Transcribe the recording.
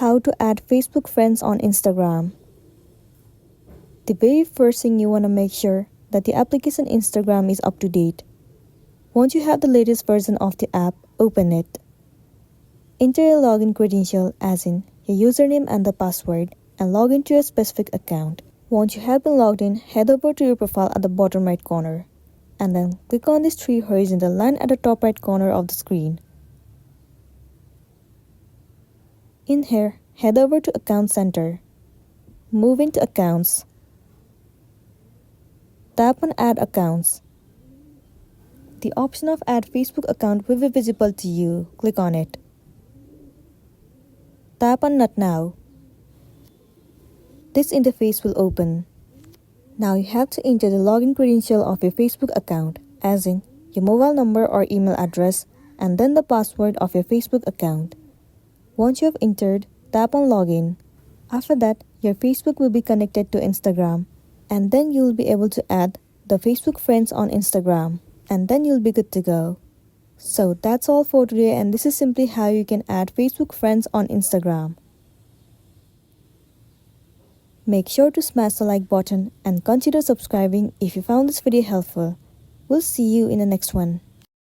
How to add Facebook friends on Instagram. The very first thing you want to make sure that the application Instagram is up to date. Once you have the latest version of the app, open it. Enter a login credential as in your username and the password and log into a specific account. Once you have been logged in, head over to your profile at the bottom right corner and then click on this three horizontal line at the top right corner of the screen. In here, head over to Account Center. Move into Accounts. Tap on Add Accounts. The option of Add Facebook account will be visible to you. Click on it. Tap on Not Now. This interface will open. Now you have to enter the login credential of your Facebook account, as in your mobile number or email address, and then the password of your Facebook account. Once you have entered, tap on Login. After that, your Facebook will be connected to Instagram, and then you'll be able to add the Facebook friends on Instagram, and then you'll be good to go. So that's all for today, and this is simply how you can add Facebook friends on Instagram. Make sure to smash the like button and consider subscribing if you found this video helpful. We'll see you in the next one.